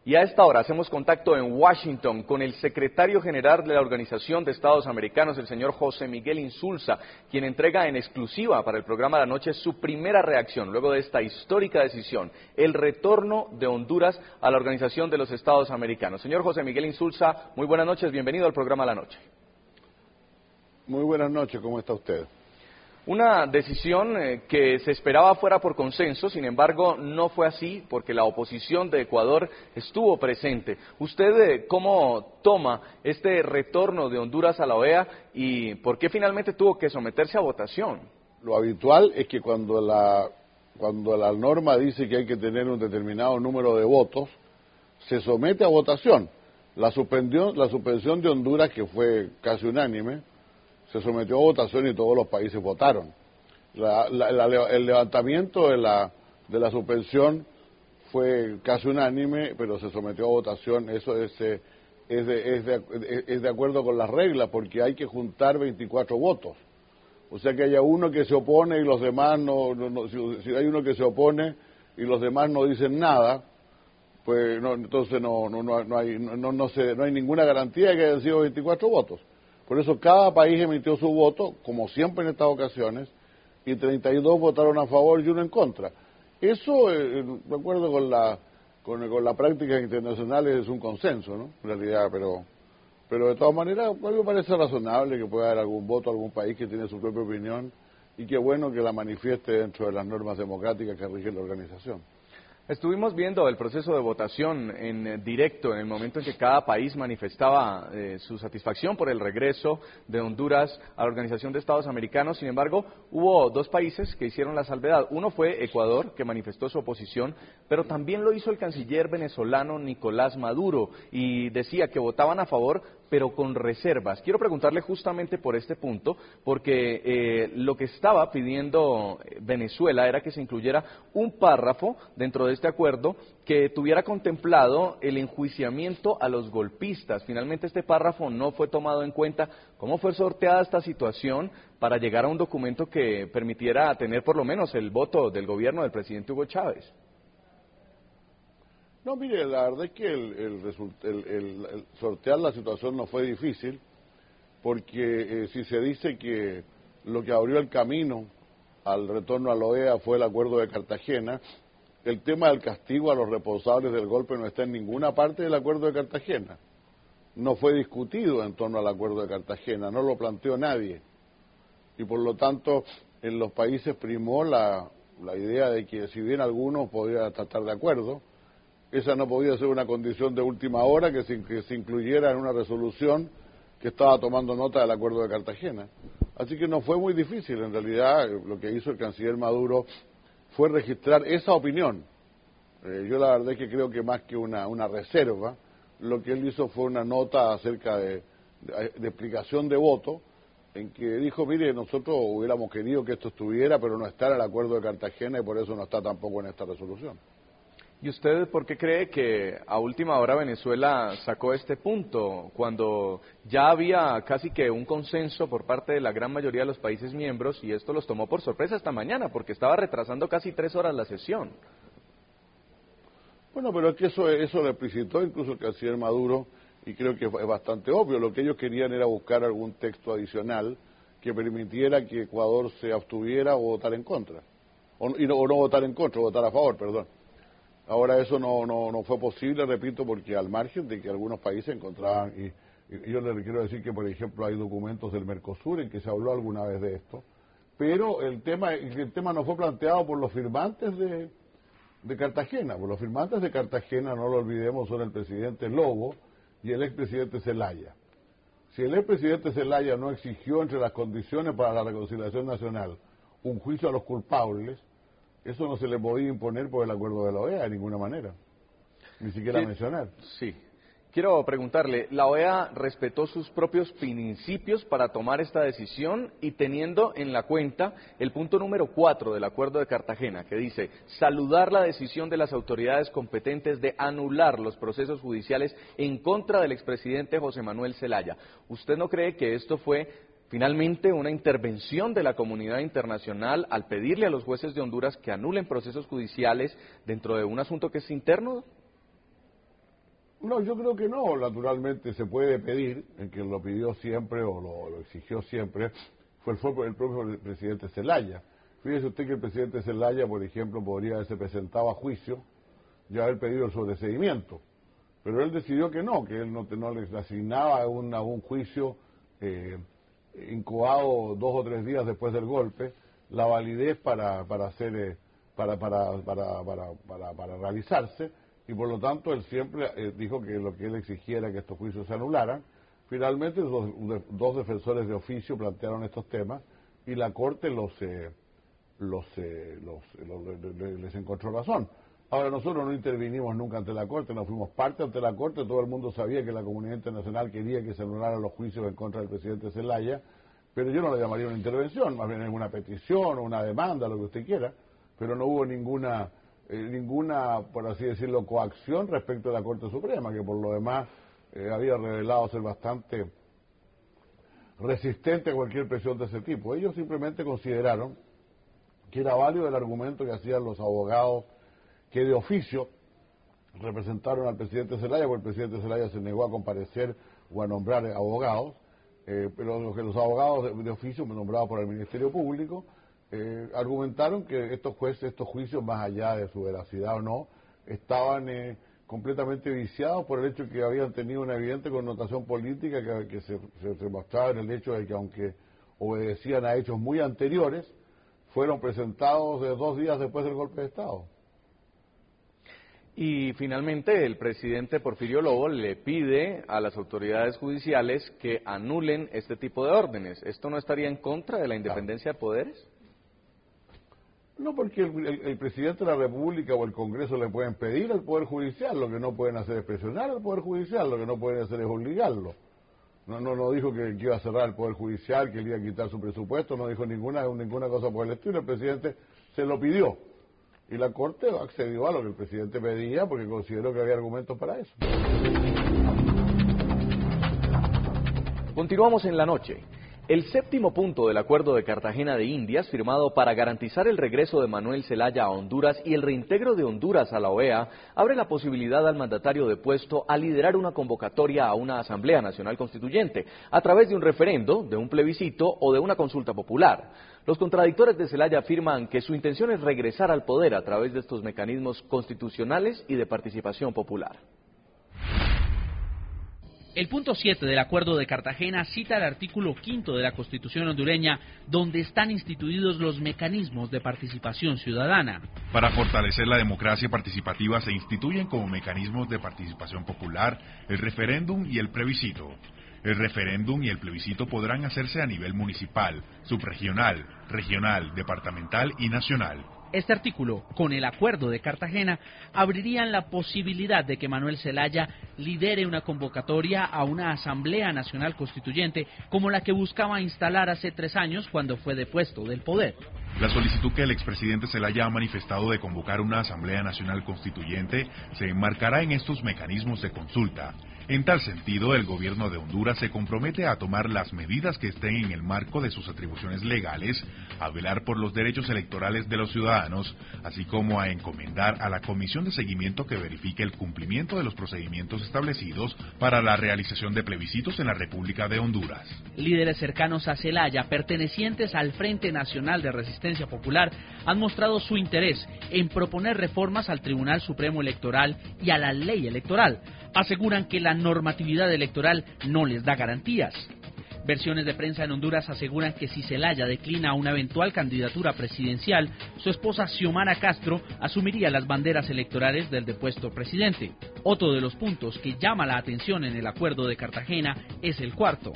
Y a esta hora hacemos contacto en Washington con el secretario general de la Organización de Estados Americanos, el señor José Miguel Insulza, quien entrega en exclusiva para el programa de la noche su primera reacción luego de esta histórica decisión, el retorno de Honduras a la Organización de los Estados Americanos. Señor José Miguel Insulza, muy buenas noches, bienvenido al programa de la noche. Muy buenas noches, ¿cómo está usted? Una decisión que se esperaba fuera por consenso, sin embargo no fue así porque la oposición de Ecuador estuvo presente. ¿Usted cómo toma este retorno de Honduras a la OEA y por qué finalmente tuvo que someterse a votación? Lo habitual es que cuando la norma dice que hay que tener un determinado número de votos, se somete a votación. La suspensión de Honduras, que fue casi unánime, se sometió a votación y todos los países votaron. El levantamiento de la suspensión fue casi unánime, pero se sometió a votación. Eso es de acuerdo con las reglas, porque hay que juntar 24 votos. O sea que haya uno que se opone y los demás si hay uno que se opone y los demás no dicen nada, pues entonces no hay ninguna garantía de que hayan sido 24 votos. Por eso cada país emitió su voto, como siempre en estas ocasiones, y 32 votaron a favor y uno en contra. Eso, de acuerdo con la práctica internacional, es un consenso, ¿no? En realidad, pero de todas maneras, a mí me parece razonable que pueda haber algún voto a algún país que tiene su propia opinión y qué bueno que la manifieste dentro de las normas democráticas que rigen la organización. Estuvimos viendo el proceso de votación en directo en el momento en que cada país manifestaba su satisfacción por el regreso de Honduras a la Organización de Estados Americanos. Sin embargo, hubo dos países que hicieron la salvedad. Uno fue Ecuador, que manifestó su oposición, pero también lo hizo el canciller venezolano Nicolás Maduro y decía que votaban a favor, pero con reservas. Quiero preguntarle justamente por este punto, porque lo que estaba pidiendo Venezuela era que se incluyera un párrafo dentro de este acuerdo que tuviera contemplado el enjuiciamiento a los golpistas. Finalmente este párrafo no fue tomado en cuenta. ¿Cómo fue sorteada esta situación para llegar a un documento que permitiera tener por lo menos el voto del gobierno del presidente Hugo Chávez? No, mire, la verdad es que el sortear la situación no fue difícil, porque si se dice que lo que abrió el camino al retorno a la OEA fue el acuerdo de Cartagena, el tema del castigo a los responsables del golpe no está en ninguna parte del acuerdo de Cartagena. No fue discutido en torno al acuerdo de Cartagena, no lo planteó nadie. Y por lo tanto, en los países primó la idea de que si bien algunos podían tratar de acuerdo, esa no podía ser una condición de última hora que se incluyera en una resolución que estaba tomando nota del acuerdo de Cartagena. Así que no fue muy difícil, en realidad lo que hizo el canciller Maduro fue registrar esa opinión. Yo la verdad es que creo que más que una reserva, lo que él hizo fue una nota acerca de explicación de voto, en que dijo, mire, nosotros hubiéramos querido que esto estuviera, pero no está en el acuerdo de Cartagena y por eso no está tampoco en esta resolución. ¿Y usted por qué cree que a última hora Venezuela sacó este punto, cuando ya había casi que un consenso por parte de la gran mayoría de los países miembros, y esto los tomó por sorpresa esta mañana, porque estaba retrasando casi 3 horas la sesión? Bueno, pero es que eso lo explicitó incluso el canciller Maduro, y creo que es bastante obvio. Lo que ellos querían era buscar algún texto adicional que permitiera que Ecuador se abstuviera o votara en contra, o no votar en contra, votar a favor, perdón. Ahora eso no fue posible, repito, porque al margen de que algunos países encontraban, y yo le quiero decir que, por ejemplo, hay documentos del Mercosur en que se habló alguna vez de esto, pero el tema no fue planteado por los firmantes de Cartagena. Por los firmantes de Cartagena, no lo olvidemos, son el presidente Lobo y el expresidente Zelaya. Si el expresidente Zelaya no exigió entre las condiciones para la reconciliación nacional un juicio a los culpables, eso no se le podía imponer por el acuerdo de la OEA de ninguna manera, ni siquiera mencionar. Sí. Quiero preguntarle, ¿la OEA respetó sus propios principios para tomar esta decisión y teniendo en la cuenta el punto número 4 del Acuerdo de Cartagena, que dice saludar la decisión de las autoridades competentes de anular los procesos judiciales en contra del expresidente José Manuel Zelaya? ¿Usted no cree que esto fue finalmente una intervención de la comunidad internacional al pedirle a los jueces de Honduras que anulen procesos judiciales dentro de un asunto que es interno? No, yo creo que no. Naturalmente se puede pedir, el que lo pidió siempre o lo exigió siempre fue el propio presidente Zelaya. Fíjese usted que el presidente Zelaya, por ejemplo, podría haberse presentado a juicio y haber pedido el sobreseimiento. Pero él decidió que él no les asignaba a un juicio incoado 2 o 3 días después del golpe la validez para realizarse, y por lo tanto él siempre dijo que lo que él exigía era que estos juicios se anularan. Finalmente dos defensores de oficio plantearon estos temas y la Corte les encontró razón. Ahora, nosotros no intervinimos nunca ante la Corte, no fuimos parte ante la Corte, todo el mundo sabía que la comunidad internacional quería que se anularan los juicios en contra del presidente Zelaya, pero yo no le llamaría una intervención, más bien es una petición o una demanda, lo que usted quiera, pero no hubo ninguna, por así decirlo, coacción respecto a la Corte Suprema, que por lo demás había revelado ser bastante resistente a cualquier presión de ese tipo. Ellos simplemente consideraron que era válido el argumento que hacían los abogados que de oficio representaron al presidente Zelaya, porque el presidente Zelaya se negó a comparecer o a nombrar abogados, pero los abogados de oficio nombrados por el Ministerio Público argumentaron que estos juicios, más allá de su veracidad o no, estaban completamente viciados por el hecho que habían tenido una evidente connotación política que se mostraba en el hecho de que, aunque obedecían a hechos muy anteriores, fueron presentados 2 días después del golpe de Estado. Y finalmente el presidente Porfirio Lobo le pide a las autoridades judiciales que anulen este tipo de órdenes. ¿Esto no estaría en contra de la independencia de poderes? No, porque el presidente de la República o el Congreso le pueden pedir al Poder Judicial, lo que no pueden hacer es presionar al Poder Judicial, lo que no pueden hacer es obligarlo. No dijo que iba a cerrar el Poder Judicial, que le iba a quitar su presupuesto, no dijo ninguna cosa por el estilo. El presidente se lo pidió y la Corte accedió a lo que el presidente pedía porque consideró que había argumentos para eso. Continuamos en la noche. El 7º punto del Acuerdo de Cartagena de Indias, firmado para garantizar el regreso de Manuel Zelaya a Honduras y el reintegro de Honduras a la OEA, abre la posibilidad al mandatario depuesto a liderar una convocatoria a una Asamblea Nacional Constituyente, a través de un referendo, de un plebiscito o de una consulta popular. Los contradictores de Zelaya afirman que su intención es regresar al poder a través de estos mecanismos constitucionales y de participación popular. El punto 7 del Acuerdo de Cartagena cita el artículo 5 de la Constitución hondureña, donde están instituidos los mecanismos de participación ciudadana. Para fortalecer la democracia participativa se instituyen como mecanismos de participación popular el referéndum y el plebiscito. El referéndum y el plebiscito podrán hacerse a nivel municipal, subregional, regional, departamental y nacional. Este artículo, con el Acuerdo de Cartagena, abrirían la posibilidad de que Manuel Zelaya lidere una convocatoria a una Asamblea Nacional Constituyente como la que buscaba instalar hace 3 años cuando fue depuesto del poder. La solicitud que el expresidente Zelaya ha manifestado de convocar una Asamblea Nacional Constituyente se enmarcará en estos mecanismos de consulta. En tal sentido, el gobierno de Honduras se compromete a tomar las medidas que estén en el marco de sus atribuciones legales, a velar por los derechos electorales de los ciudadanos, así como a encomendar a la Comisión de Seguimiento que verifique el cumplimiento de los procedimientos establecidos para la realización de plebiscitos en la República de Honduras. Líderes cercanos a Zelaya, pertenecientes al Frente Nacional de Resistencia Popular, han mostrado su interés en proponer reformas al Tribunal Supremo Electoral y a la ley electoral. Aseguran que la normatividad electoral no les da garantías. Versiones de prensa en Honduras aseguran que si Zelaya declina una eventual candidatura presidencial, su esposa Xiomara Castro asumiría las banderas electorales del depuesto presidente. Otro de los puntos que llama la atención en el Acuerdo de Cartagena es el 4.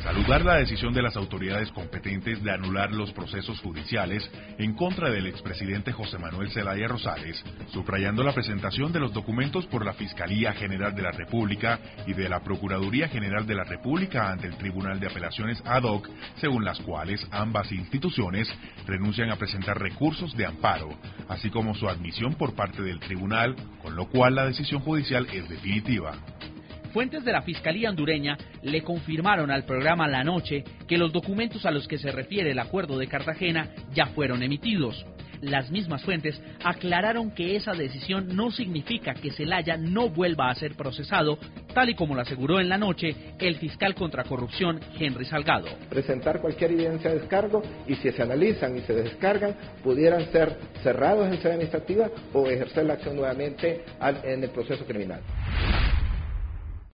Saludar la decisión de las autoridades competentes de anular los procesos judiciales en contra del expresidente José Manuel Zelaya Rosales, subrayando la presentación de los documentos por la Fiscalía General de la República y de la Procuraduría General de la República ante el Tribunal de Apelaciones ad hoc, según las cuales ambas instituciones renuncian a presentar recursos de amparo, así como su admisión por parte del tribunal, con lo cual la decisión judicial es definitiva. Fuentes de la Fiscalía hondureña le confirmaron al programa La Noche que los documentos a los que se refiere el Acuerdo de Cartagena ya fueron emitidos. Las mismas fuentes aclararon que esa decisión no significa que Zelaya no vuelva a ser procesado, tal y como lo aseguró en la noche el fiscal contra corrupción Henry Salgado. Presentar cualquier evidencia de descargo y si se analizan y se descargan, pudieran ser cerrados en sede administrativa o ejercer la acción nuevamente en el proceso criminal.